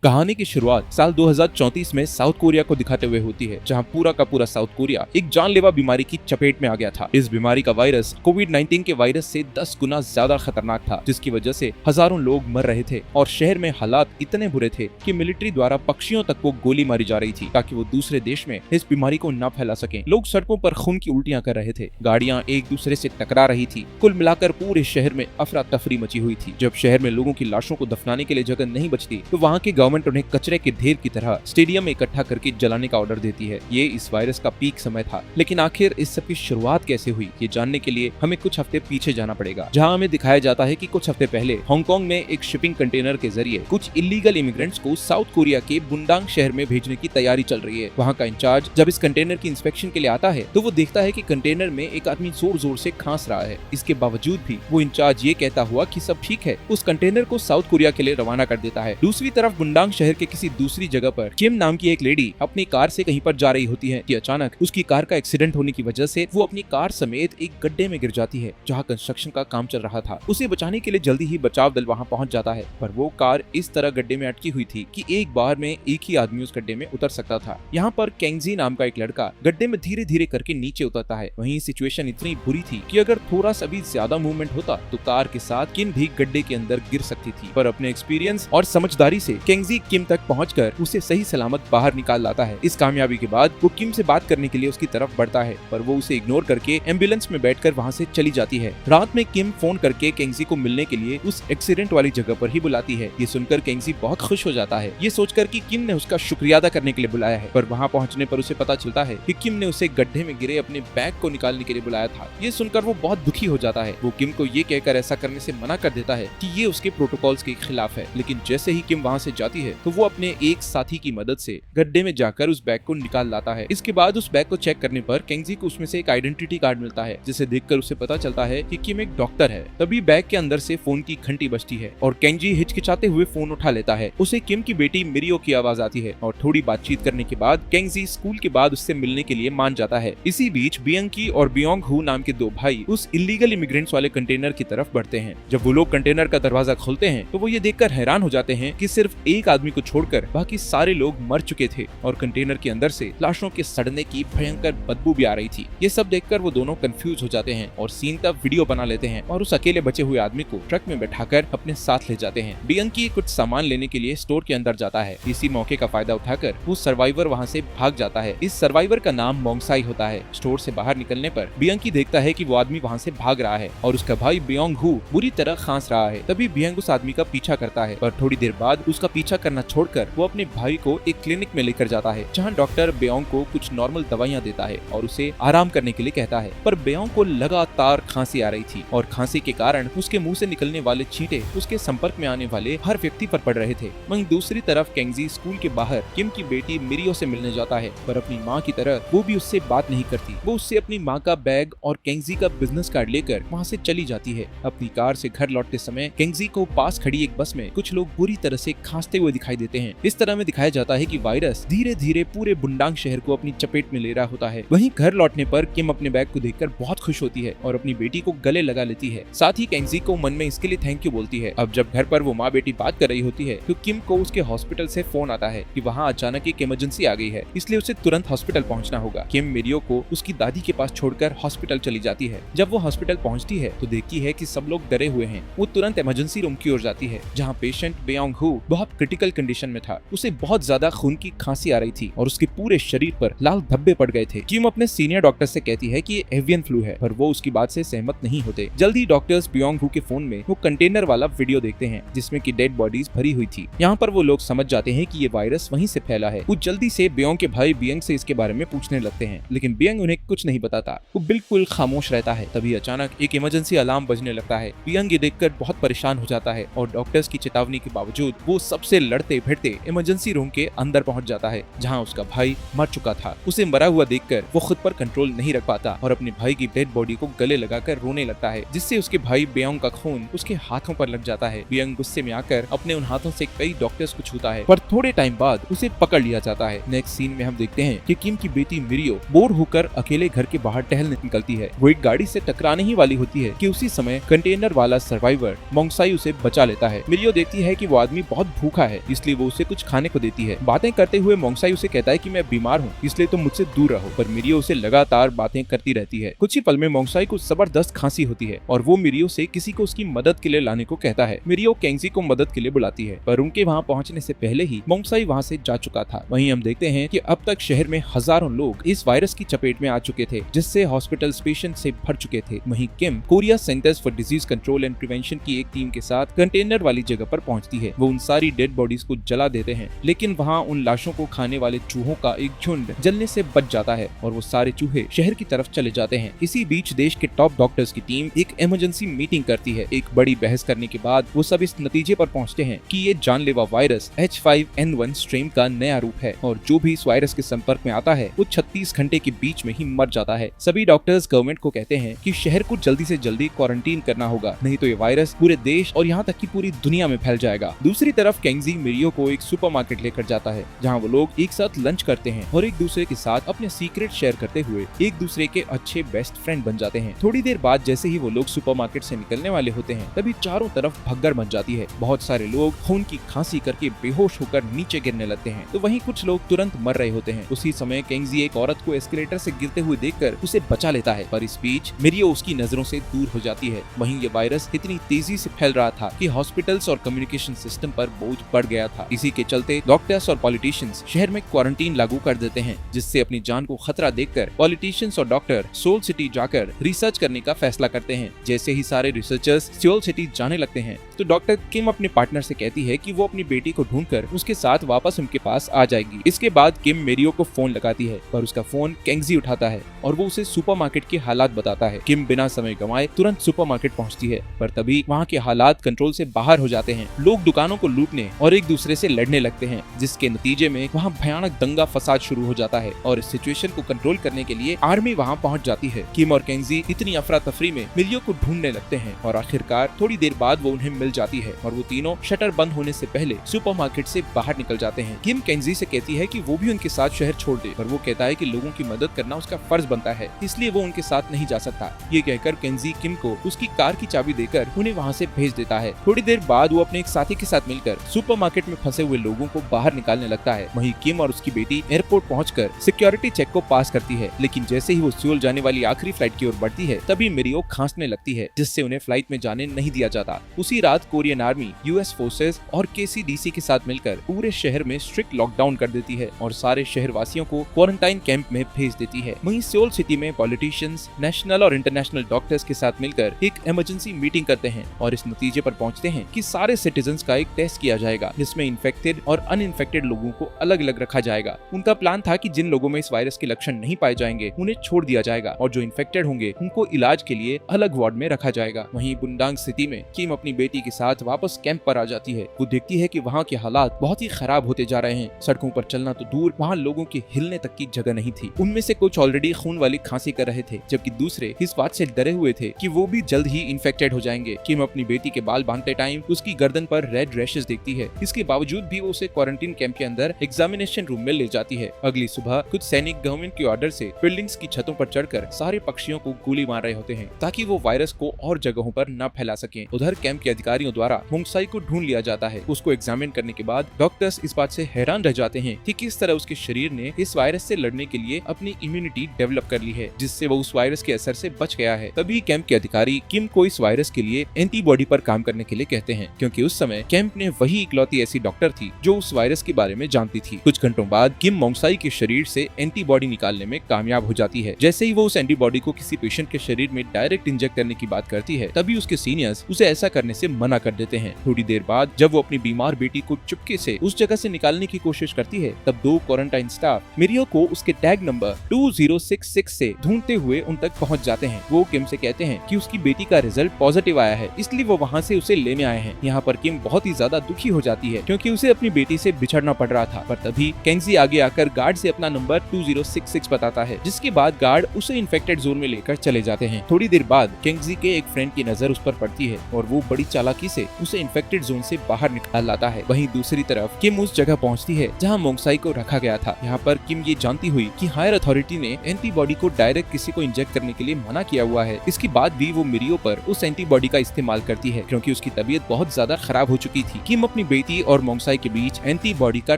कहानी की शुरुआत साल 2034 में साउथ कोरिया को दिखाते हुए होती है, जहां पूरा का पूरा साउथ कोरिया एक जानलेवा बीमारी की चपेट में आ गया था। इस बीमारी का वायरस कोविड-19 के वायरस से 10 गुना ज्यादा खतरनाक था, जिसकी वजह से हजारों लोग मर रहे थे और शहर में हालात इतने बुरे थे कि मिलिट्री द्वारा पक्षियों तक को गोली मारी जा रही थी ताकि वो दूसरे देश में इस बीमारी को न फैला सके। लोग सड़कों पर खून की उल्टियां कर रहे थे, गाड़ियां एक दूसरे से टकरा रही थी। कुल मिलाकर पूरे शहर में अफरा तफरी मची हुई थी। जब शहर में लोगों की लाशों को दफनाने के लिए जगह नहीं बचती तो वहाँ की गवर्नमेंट उन्हें कचरे के ढेर की तरह स्टेडियम में इकट्ठा करके जलाने का ऑर्डर देती है। ये इस वायरस का पीक समय था। लेकिन आखिर इस सब की शुरुआत कैसे हुई, ये जानने के लिए हमें कुछ हफ्ते पीछे जाना पड़ेगा, जहाँ हमें दिखाया जाता है कि कुछ हफ्ते पहले हांगकांग में एक शिपिंग कंटेनर के जरिए कुछ इलीगल इमिग्रेंट्स को साउथ कोरिया के बुंडांग शहर में भेजने की तैयारी चल रही है। वहाँ का इंचार्ज जब इस कंटेनर की इंस्पेक्शन के लिए आता है तो वो देखता है कि कंटेनर में एक आदमी जोर जोर से खांस रहा है। इसके बावजूद भी वो इंचार्ज ये कहता हुआ कि सब ठीक है, उस कंटेनर को साउथ कोरिया के लिए रवाना कर देता है। दूसरी तरफ बुंडांग शहर के किसी दूसरी जगह पर किम नाम की एक लेडी अपनी कार से कहीं पर जा रही होती है कि अचानक उसकी कार का एक्सीडेंट होने की वजह से वो अपनी कार समेत एक गड्ढे में गिर जाती है, जहाँ कंस्ट्रक्शन का काम चल रहा था। उसे बचाने के लिए जल्दी ही बचाव दल वहाँ पहुँच जाता है, पर वो कार इस तरह गड्ढे में अटकी हुई थी कि एक बार में एक ही आदमी उस गड्ढे में उतर सकता था। यहाँ पर केंगजी नाम का एक लड़का गड्ढे में धीरे धीरे करके नीचे उतरता है। वहीं सिचुएशन इतनी बुरी थी कि अगर थोड़ा सा भी ज्यादा मूवमेंट होता तो कार के साथ किम भी गड्ढे के अंदर गिर सकती थी। पर अपने एक्सपीरियंस और समझदारी से केंगजी किम तक पहुंचकर उसे सही सलामत बाहर निकाल लाता है। इस कामयाबी के बाद वो किम से बात करने के लिए उसकी तरफ बढ़ता है, पर वो उसे इग्नोर करके एम्बुलेंस में बैठकर वहाँ से चली जाती है। रात में किम फोन करके केंगजी को मिलने के लिए उस एक्सीडेंट वाली जगह पर ही बुलाती है। ये सुनकर केंगजी बहुत खुश हो जाता है, ये सोचकर कि किम ने उसका शुक्रिया अदा करने के लिए बुलाया है। पर वहाँ पहुँचने पर उसे पता चलता है कि किम ने उसे गड्ढे में गिरे अपने बैग को निकालने के लिए बुलाया था। ये सुनकर वो बहुत दुखी हो जाता है। वो किम को ये कहकर ऐसा करने से मना कर देता है कि ये उसके प्रोटोकॉल्स के खिलाफ है। लेकिन जैसे ही किम वहाँ से जाती है तो वो अपने एक साथी की मदद से गड्ढे में जाकर उस बैग को निकाल लाता है। इसके बाद उस बैग को चेक करने पर केंगजी को उसमें से एक आइडेंटिटी कार्ड मिलता है, जिसे देखकर उसे पता चलता है कि किम एक डॉक्टर है। तभी बैग के अंदर से फोन की घंटी बजती है और केंगजी हिचकिचाते हुए फोन उठा लेता है। उसे किम की बेटी मिरियो की आवाज आती है और थोड़ी बातचीत करने के बाद केंगजी स्कूल के बाद उससे मिलने के लिए मान जाता है। इसी बीच बियंकी और बियोंग हु नाम के दो भाई उस इलीगल इमिग्रेंट्स वाले कंटेनर की तरफ बढ़ते हैं। जब वो लोग कंटेनर का दरवाजा खोलते हैं तो वो ये देखकर हैरान हो जाते हैं कि सिर्फ एक आदमी को छोड़कर बाकी सारे लोग मर चुके थे और कंटेनर के अंदर से लाशों के सड़ने की भयंकर बदबू भी आ रही थी। ये सब देखकर वो दोनों कंफ्यूज हो जाते हैं और सीन का वीडियो बना लेते हैं और उस अकेले बचे हुए आदमी को ट्रक में बैठाकर अपने साथ ले जाते हैं। बियंकी कुछ सामान लेने के लिए स्टोर के अंदर जाता है। इसी मौके का फायदा उठाकर वो सर्वाइवर वहाँ से भाग जाता है। इस सर्वाइवर का नाम मोंगसाई होता है। स्टोर से बाहर निकलने पर बियंकी देखता है कि वो आदमी वहाँ से भाग रहा है और उसका भाई बियोंग हु बुरी तरह खांस रहा है। तभी बियंग उस आदमी का पीछा करता है, पर थोड़ी देर बाद उसका पीछा करना छोड़कर वो अपने भाई को एक क्लिनिक में लेकर जाता है, जहाँ डॉक्टर बियोंग को कुछ नॉर्मल दवाइयाँ देता है और उसे आराम करने के लिए कहता है। पर बियोंग को लगातार खांसी आ रही थी और खांसी के कारण उसके मुंह से निकलने वाले छींटे उसके संपर्क में आने वाले हर व्यक्ति पर पड़ रहे थे। वहीं दूसरी तरफ केंगजी स्कूल के बाहर किम की बेटी मिरियो से मिलने जाता है, पर अपनी माँ की तरह वो भी उससे बात नहीं करती। वो उससे अपनी माँ का बैग और केंगजी का बिजनेस कार्ड लेकर वहाँ से चली जाती है। अपनी कार से घर लौटते समय केंगजी को पास खड़ी एक बस में कुछ लोग बुरी तरह से खांसते हुए दिखाई देते हैं। इस तरह में दिखाया जाता है कि वायरस धीरे धीरे पूरे बुंडांग शहर को अपनी चपेट में ले रहा होता है। वहीं घर लौटने पर किम अपने बैग को देखकर बहुत खुश होती है और अपनी बेटी को गले लगा लेती है। साथ ही केंगजी को मन में इसके लिए थैंक यू बोलती है। अब जब घर पर वो माँ बेटी बात कर रही होती है तो किम को उसके हॉस्पिटल से फोन आता है कि वहाँ अचानक एक इमरजेंसी आ गई है, इसलिए उसे तुरंत हॉस्पिटल पहुँचना होगा। किम मिरियो को उसकी दादी के पास छोड़कर हॉस्पिटल चली जाती है। जब वो हॉस्पिटल पहुँचती है तो देखती है कि सब लोग डरे हुए हैं। वो तुरंत इमरजेंसी रूम की ओर जाती है, जहाँ पेशेंट बियोंग हु बहुत क्रिटिकल कंडीशन में था। उसे बहुत ज्यादा खून की खांसी आ रही थी और उसके पूरे शरीर पर लाल धब्बे पड़ गए थे। किम अपने सीनियर डॉक्टर से कहती है कि ये एवियन फ्लू है, पर वो उसकी बात से सहमत नहीं होते। जल्दी डॉक्टर्स बियोंग हु के फोन में वो कंटेनर वाला वीडियो देखते हैं जिसमें कि डेड बॉडीज भरी हुई थी। यहाँ पर वो लोग समझ जाते हैं कि ये वायरस वहीं से फैला है। वो जल्दी से बियोंग के भाई बियंग से इसके बारे में पूछने लगते हैं, लेकिन बियंग उन्हें कुछ नहीं बताता। वो बिल्कुल खामोश रहता है। तभी अचानक एक इमरजेंसी अलार्म बजने लगता है। बियंग ये देखकर बहुत परेशान हो जाता है और डॉक्टर्स की चेतावनी के बावजूद वो सबसे लड़ते भिड़ते इमरजेंसी रूम के अंदर पहुंच जाता है, जहां उसका भाई मर चुका था। उसे मरा हुआ देखकर वो खुद पर कंट्रोल नहीं रख पाता और अपने भाई की डेड बॉडी को गले लगाकर रोने लगता है, जिससे उसके भाई बियोंग का खून उसके हाथों पर लग जाता है। बियोंग गुस्से में आकर अपने उन हाथों से कई डॉक्टर्स को छूता है, पर थोड़े टाइम बाद उसे पकड़ लिया जाता है। नेक्स्ट सीन में हम देखते हैं कि किम की बेटी मिरियो बोर होकर अकेले घर के बाहर टहलने निकलती है। वो एक गाड़ी से टकराने ही वाली होती है कि उसी समय कंटेनर वाला सर्वाइवर मोंगसाई उसे बचा लेता है। मिरियो देखती है कि वो आदमी बहुत भूखा है, इसलिए वो उसे कुछ खाने को देती है। बातें करते हुए मोंगसाई उसे कहता है कि मैं बीमार हूँ, इसलिए तुम मुझसे दूर रहो, पर मिरियो उसे लगातार बातें करती रहती है। कुछ ही पल में मोंगसाई को जबरदस्त खांसी होती है और वो मिरियो से किसी को उसकी मदद के लिए लाने को कहता है। मिरियो केंगजी को मदद के लिए बुलाती है, पर उनके वहाँ पहुँचने से पहले ही मोंगसाई वहाँ से जा चुका था। वहीं हम देखते हैं कि अब तक शहर में हजारों लोग इस वायरस की चपेट में आ चुके थे, जिससे हॉस्पिटल पेशेंट से भर चुके थे। वहीं किम Korea centers for disease control and prevention की एक टीम के साथ कंटेनर वाली जगह पर पहुंचती है। वो उन सारी डेड बॉडीज को जला देते हैं, लेकिन वहाँ उन लाशों को खाने वाले चूहों का एक झुंड जलने से बच जाता है और वो सारे चूहे शहर की तरफ चले जाते हैं। इसी बीच देश के टॉप डॉक्टर्स की टीम एक इमरजेंसी मीटिंग करती है। एक बड़ी बहस करने के बाद वो सब इस नतीजे पर पहुंचते हैं कि ये जानलेवा वायरस H5N1 स्ट्रेन का नया रूप है और जो भी इस वायरस के संपर्क में आता है वो 36 घंटे के बीच में ही मर जाता है। सभी डॉक्टर्स गवर्नमेंट को कहते हैं कि शहर को जल्दी से जल्दी क्वारंटीन करना होगा, नहीं तो ये वायरस पूरे देश और यहाँ तक कि पूरी दुनिया में फैल जाएगा। दूसरी तरफ केंगजी मिरियो को एक सुपरमार्केट लेकर जाता है, जहाँ वो लोग एक साथ लंच करते हैं और एक दूसरे के साथ अपने सीक्रेट शेयर करते हुए एक दूसरे के अच्छे बेस्ट फ्रेंड बन जाते हैं। थोड़ी देर बाद जैसे ही वो लोग सुपरमार्केट से निकलने वाले होते हैं, तभी चारों तरफ भगदड़ मच जाती है। बहुत सारे लोग खून की खांसी करके बेहोश होकर नीचे गिरने लगते हैं, तो वहीं कुछ लोग तुरंत मर रहे होते हैं। उसी समय केंगजी एक औरत को एस्केलेटर से गिरते हुए देखकर उसे बचा लेता है, पर इस बीच मिरियो उसकी नजरों से दूर हो जाती है। वहीं ये वायरस इतनी तेजी से फैल रहा था कि हॉस्पिटल्स और कम्युनिकेशन सिस्टम पर बोझ बढ़ गया था। इसी के चलते डॉक्टर्स और पॉलिटिशियंस शहर में क्वारंटीन लागू कर देते हैं, जिससे अपनी जान को खतरा देखकर पॉलिटिशियंस और डॉक्टर सोल सिटी जाकर रिसर्च करने का फैसला करते हैं। जैसे ही सारे रिसर्चर्स सोल सिटी जाने लगते हैं, तो डॉक्टर किम अपने पार्टनर से कहती है कि वो अपनी बेटी को ढूंढकर उसके साथ वापस उनके पास आ जाएगी। इसके बाद किम मिरियो को फोन लगाती है, पर उसका फोन केंगजी उठाता है और वो उसे सुपरमार्केट के हालात बताता है। किम बिना समय गंवाए तुरंत सुपरमार्केट पहुंचती है, पर तभी वहां के हालात कंट्रोल से बाहर हो जाते हैं। लोग दुकानों को लूटने और एक दूसरे से लड़ने लगते हैं, जिसके नतीजे में वहां भयानक दंगा फसाद शुरू हो जाता है और इस सिचुएशन को कंट्रोल करने के लिए आर्मी वहां पहुंच जाती है। किम और केंगजी इतनी अफरा तफरी में मिरियो को ढूंढने लगते हैं और आखिरकार थोड़ी देर बाद वो उन्हें मिल जाती है और वो तीनों शटर बंद होने से पहले सुपरमार्केट से बाहर निकल जाते हैं। किम केंगजी से कहती है कि वो भी उनके साथ शहर छोड़ दे, पर वो कहता है कि लोगों की मदद करना उसका फर्ज बनता है, इसलिए वो उनके साथ नहीं जा सकता। ये कहकर केंगजी किम को उसकी कार की चाबी देकर उन्हें वहाँ से भेज देता है। थोड़ी देर बाद वो अपने एक साथी के साथ मिलकर सुपरमार्केट में फंसे हुए लोगों को बाहर निकालने लगता है। वहीं किम और उसकी बेटी एयरपोर्ट पहुंचकर सिक्योरिटी चेक को पास करती है, लेकिन जैसे ही वो सियोल जाने वाली आखिरी फ्लाइट की ओर बढ़ती है, तभी मिरियो खांसने लगती है, जिससे उन्हें फ्लाइट में जाने नहीं दिया जाता। उसी रात कोरियन आर्मी, यूएस फोर्सेस और KCDC के साथ मिलकर पूरे शहर में स्ट्रिक्ट लॉकडाउन कर देती है और सारे शहर वासियों को क्वारंटाइन कैंप में भेज देती है। वहीं सियोल सिटी में पॉलिटिशियंस, नेशनल और इंटरनेशनल डॉक्टर्स के साथ मिलकर एक इमरजेंसी मीटिंग करते हैं और इस नतीजे पर पहुंचते हैं कि सारे सिटीजन्स का एक टेस्ट किया जाएगा, जिसमें इन्फेक्टेड और अनइन्फेक्टेड लोगों को अलग अलग रखा जाएगा। उनका प्लान था कि जिन लोगों में इस वायरस के लक्षण नहीं पाए जाएंगे उन्हें छोड़ दिया जाएगा और जो इन्फेक्टेड होंगे उनको इलाज के लिए अलग वार्ड में रखा जाएगा। वहीं बुंडांग सिटी में किम अपनी बेटी के साथ वापस कैंप पर आ जाती है। वो देखती है कि वहाँ के हालात बहुत ही खराब होते जा रहे हैं। सड़कों पर चलना तो दूर, वहाँ लोगों के हिलने तक की जगह नहीं थी। उनमें से कुछ ऑलरेडी खून वाली खांसी कर रहे थे, जबकि दूसरे इस बात से डरे हुए थे कि वो भी जल्द ही इन्फेक्टेड हो जाएंगे। किम अपनी बेटी के बाल बांधते टाइम उसकी गर्दन पर रेड रैशेस देखती है। इसके बावजूद भी वो उसे क्वारंटीन कैंप के अंदर एग्जामिनेशन रूम में ले जाती है। अगली सुबह कुछ सैनिक गवर्नमेंट के ऑर्डर से बिल्डिंग्स की छतों पर चढ़कर सारे पक्षियों को गोली मार रहे होते हैं, ताकि वो वायरस को और जगहों पर न फैला सकें। उधर कैंप के अधिकारियों द्वारा मोंगसाई को ढूंढ लिया जाता है। उसको एग्जामिन करने के बाद डॉक्टर्स इस बात से हैरान रह जाते हैं कि किस तरह उसके शरीर ने इस वायरस से लड़ने के लिए अपनी इम्यूनिटी डेवलप कर ली है, जिससे वो उस वायरस के असर से बच गया है। तभी कैंप के अधिकारी किम को इस वायरस के लिए एंटीबॉडी पर काम करने के लिए कहते हैं, क्योंकि उस समय कैंप ने वही इकलौती ऐसी डॉक्टर थी जो उस वायरस के बारे में जानती थी। कुछ घंटों बाद किम मोंगसाई के शरीर से एंटीबॉडी निकालने में कामयाब हो जाती है। जैसे ही वो उस एंटीबॉडी को किसी पेशेंट के शरीर में डायरेक्ट इंजेक्ट करने की बात करती है, तभी उसके सीनियर्स उसे ऐसा करने से मना कर देते हैं। थोड़ी देर बाद जब वो अपनी बीमार बेटी को चुपके से उस जगह से निकालने की कोशिश करती है, तब दो क्वारंटाइन स्टाफ मिरियो को उसके टैग नंबर 2066 से ढूंढते हुए उन तक पहुंच जाते हैं। वो किम से कहते हैं कि उसकी बेटी का रिजल्ट पॉजिटिव आया है, इसलिए वो वहाँ से उसे लेने आए हैं। यहाँ पर किम बहुत ही ज्यादा दुखी हो जाती है, क्योंकि उसे अपनी बेटी से बिछड़ना पड़ रहा था। पर तभी केंगजी आगे आकर गार्ड से अपना नंबर 2066 बताता है, जिसके बाद गार्ड उसे इन्फेक्टेड जोन में लेकर चले जाते हैं। थोड़ी देर बाद केंगजी के एक फ्रेंड की नजर उस पर पड़ती है और वो बड़ी चालाकी चालाकी से उसे इन्फेक्टेड जोन से बाहर निकाल लाता है। वहीं दूसरी तरफ किम उस जगह पहुंचती है जहां मोंगसाई को रखा गया था। यहाँ पर किम ये जानती हुई कि हायर अथॉरिटी ने एंटीबॉडी को डायरेक्ट किसी को इंजेक्ट करने के लिए मना किया हुआ है, इसके बाद भी वो मिरियो पर उस एंटीबॉडी का इस्तेमाल करती है क्योंकि उसकी तबीयत बहुत ज्यादा खराब हो चुकी थी। किम अपनी बेटी और मोंगसाई के बीच एंटीबॉडी का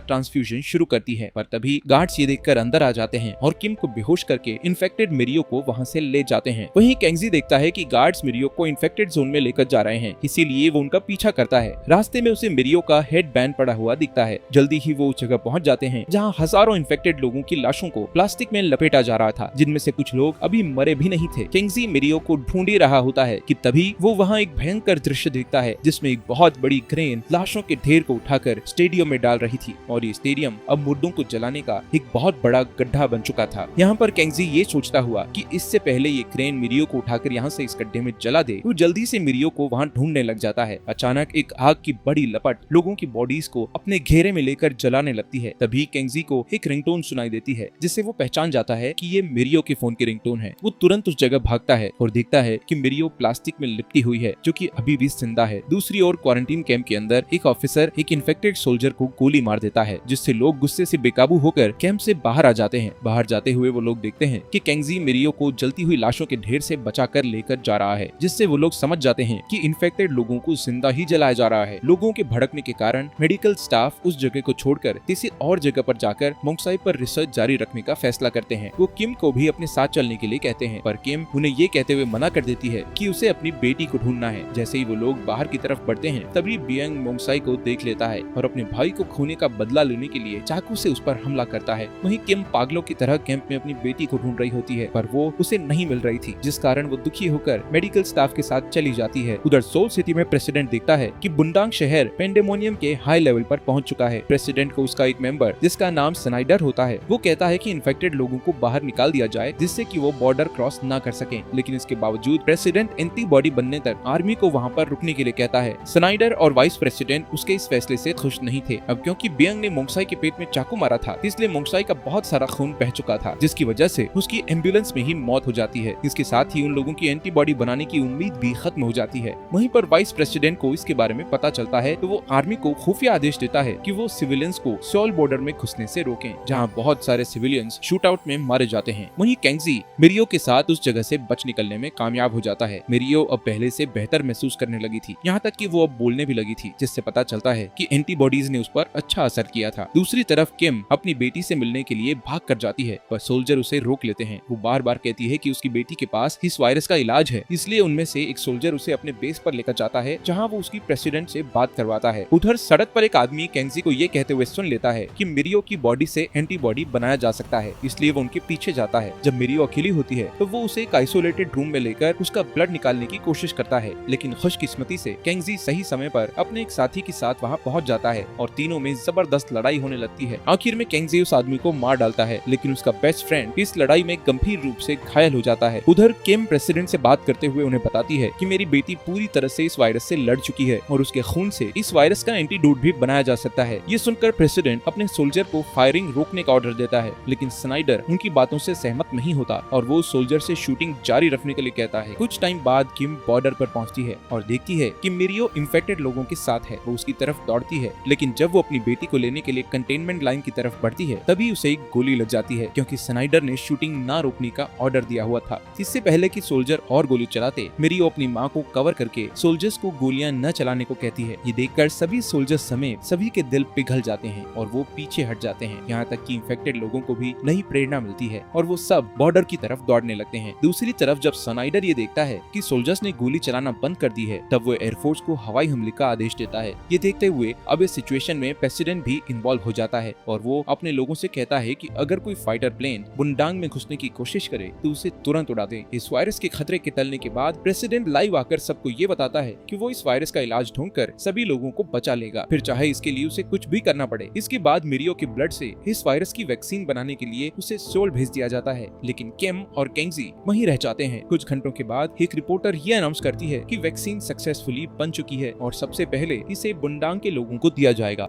ट्रांसफ्यूजन शुरू करती है, पर तभी गार्ड्स ये देखकर अंदर आ जाते हैं और किम को बेहोश करके इन्फेक्टेड मिरियो को वहाँ से ले जाते हैं। वहीं केंगजी देखता है कि गार्ड्स मिरियो को इन्फेक्टेड जोन में लेकर जा रहे हैं, इसीलिए वो उनका पीछा करता है। रास्ते में उसे मिरियो का हेड बैंड पड़ा हुआ दिखता है। जल्दी ही वो उस जगह पहुंच जाते हैं जहां हजारों इन्फेक्टेड लोगों की लाशों को प्लास्टिक में लपेटा जा रहा था, जिनमें से कुछ लोग अभी मरे भी नहीं थे। केंगजी मिरियो को ढूंढ ही रहा होता है कि तभी वो वहाँ एक भयंकर दृश्य देखता है जिसमें एक बहुत बड़ी क्रेन लाशों के ढेर को उठाकर स्टेडियम में डाल रही थी और ये स्टेडियम अब मुर्दों को जलाने का एक बहुत बड़ा गड्ढा बन चुका था। यहाँ पर केंगजी ये सोचता हुआ कि इससे पहले ये क्रेन मिरियो को उठाकर यहाँ से इस गड्ढे में जला दे, वो जल्दी से मिरियो को वहाँ ढूंढने लग जाता है। अचानक एक आग की बड़ी लपट लोगों की बॉडीज को अपने घेरे में लेकर जलाने लगती है। तभी केंगजी को एक रिंगटोन सुनाई देती है जिससे वो पहचान जाता है कि ये मिरियो के फोन की रिंगटोन है। वो तुरंत उस जगह भागता है और देखता है कि मिरियो प्लास्टिक में लिपटी हुई है जो कि अभी भी जिंदा है। दूसरी ओर क्वारंटीन कैंप के अंदर एक ऑफिसर एक इन्फेक्टेड सोल्जर को गोली मार देता है, जिससे लोग गुस्से से बेकाबू होकर कैंप से बाहर आ जाते हैं। बाहर जाते हुए वो लोग देखते हैं कि केंगजी मिरियो को जलती हुई लाशों के ढेर से बचाकर लेकर जा रहा है, जिससे वो लोग समझ जाते हैं कि इन्फेक्टेड लोगों को जिंदा ही जलाया जा रहा है। लोगों के भड़कने के कारण मेडिकल स्टाफ उस जगह को छोड़कर किसी और जगह पर जाकर मोंगसाई पर रिसर्च जारी रखने का फैसला करते हैं। वो किम को भी अपने साथ चलने के लिए कहते हैं, पर किम उन्हें ये कहते हुए मना कर देती है कि उसे अपनी बेटी को ढूंढना है। जैसे ही वो लोग बाहर की तरफ बढ़ते हैं तभी बियांग मोंगसाई को देख लेता है और अपने भाई को खोने का बदला लेने के लिए चाकू से उस पर हमला करता है। वहीं किम पागलों की तरह कैंप में अपनी बेटी को ढूंढ रही होती है, पर वो उसे नहीं मिल रही थी, जिस कारण वो दुखी होकर मेडिकल स्टाफ के साथ चली जाती है। उधर सोल सिटी में प्रेसिडेंट देखता है कि बुंडांग शहर पेंडेमोनियम के हाई लेवल पर पहुंच चुका है। प्रेसिडेंट को उसका एक मेंबर जिसका नाम स्नाइडर होता है वो कहता है कि इन्फेक्टेड लोगों को बाहर निकाल दिया जाए जिससे कि वो बॉर्डर क्रॉस न कर सकें, लेकिन इसके बावजूद प्रेसिडेंट एंटीबॉडी बनने तक आर्मी को वहां पर रुकने के लिए कहता है। स्नाइडर और वाइस प्रेसिडेंट उसके इस फैसले से खुश नहीं थे। अब क्योंकि बियांग ने मोंगसाई के पेट में चाकू मारा था, इसलिए मोंगसाई का बहुत सारा खून बह चुका था, जिसकी वजह से उसकी एम्बुलेंस में ही मौत हो जाती है। इसके साथ ही उन लोगों की एंटीबॉडी बनाने की उम्मीद भी खत्म हो जाती है। वहीं पर वाइस प्रेसिडेंट को इसके बारे में पता चलता है तो वो आर्मी को खुफिया आदेश देता है कि वो सिविलियंस को सोल बॉर्डर में घुसने से रोकें, जहां बहुत सारे सिविलियंस शूट आउट में मारे जाते हैं। वहीं केंगजी मिरियो के साथ उस जगह से बच निकलने में कामयाब हो जाता है। मिरियो अब पहले से बेहतर महसूस करने लगी थी, यहाँ तक कि वो अब बोलने भी लगी थी, जिससे पता चलता है कि एंटीबॉडीज ने उस पर अच्छा असर किया था। दूसरी तरफ किम अपनी बेटी से मिलने के लिए भाग कर जाती है, पर सोल्जर उसे रोक लेते हैं। वो बार बार कहती है कि उसकी बेटी के पास इस वायरस का इलाज है, इसलिए उनमें से एक सोल्जर उसे अपने बेस पर लेकर जाता है जहां वो उसकी प्रेसिडेंट से बात करवाता है। उधर सड़क पर एक आदमी केंगजी को ये कहते हुए सुन लेता है कि मिरियो की बॉडी से एंटीबॉडी बनाया जा सकता है, इसलिए वो उनके पीछे जाता है। जब मिरियो अकेली होती है तो वो उसे एक आइसोलेटेड रूम में लेकर उसका ब्लड निकालने की कोशिश करता है, लेकिन खुशकिस्मती से केंगजी सही समय पर अपने एक साथी के साथ वहाँ पहुँच जाता है और तीनों में जबरदस्त लड़ाई होने लगती है। आखिर में केंगजी उस आदमी को मार डालता है, लेकिन उसका बेस्ट फ्रेंड इस लड़ाई में गंभीर रूप से घायल हो जाता है। उधर किम प्रेसिडेंट से बात करते हुए उन्हें बताती है कि मेरी बेटी पूरी तरह से इस वायरस से लड़ चुकी है और उसके खून से इस वायरस का एंटीडोट भी बनाया जा सकता है। ये सुनकर प्रेसिडेंट अपने सोल्जर को फायरिंग रोकने का ऑर्डर देता है, लेकिन स्नाइडर उनकी बातों से सहमत नहीं होता और वो सोल्जर से शूटिंग जारी रखने के लिए कहता है। कुछ टाइम बाद किम बॉर्डर पर पहुंचती है और देखती है कि मिरियो इन्फेक्टेड लोगों के साथ है। वो उसकी तरफ दौड़ती है, लेकिन जब वो अपनी बेटी को लेने के लिए कंटेनमेंट लाइन की तरफ बढ़ती है तभी उसे एक गोली लग जाती है, क्योंकि स्नाइडर ने शूटिंग ना रोकने का ऑर्डर दिया हुआ था। इससे पहले कि सोल्जर और गोली चलाते, मिरियो अपनी माँ को कवर करके सोल्जर्स को गोलियां न चलाने को कहती है। ये देखकर सभी सोल्जर्स समेत सभी के दिल पिघल जाते हैं और वो पीछे हट जाते हैं। यहाँ तक कि इन्फेक्टेड लोगों को भी नई प्रेरणा मिलती है और वो सब बॉर्डर की तरफ दौड़ने लगते हैं। दूसरी तरफ जब स्नाइडर ये देखता है कि सोल्जर्स ने गोली चलाना बंद कर दी है, तब वो एयरफोर्स को हवाई हमले का आदेश देता है। ये देखते हुए अब इस सिचुएशन में प्रेसिडेंट भी इन्वॉल्व हो जाता है और वो अपने लोगों से कहता है कि अगर कोई फाइटर प्लेन बुंडांग में घुसने की कोशिश करे तो उसे तुरंत उड़ा दे। इस वायरस के खतरे के टलने के बाद प्रेसिडेंट लाइव आकर सबको ये बताता है कि वो इस वायरस का इलाज ढूंढकर सभी लोगों को बचा लेगा, फिर चाहे इसके लिए उसे कुछ भी करना पड़े। इसके बाद मिरियो के ब्लड से इस वायरस की वैक्सीन बनाने के लिए उसे सोल भेज दिया जाता है, लेकिन किम और केंगजी वहीं रह जाते हैं। कुछ घंटों के बाद एक रिपोर्टर ये अनाउंस करती है कि वैक्सीन सक्सेसफुली बन चुकी है और सबसे पहले इसे बुंडांग के लोगों को दिया जाएगा।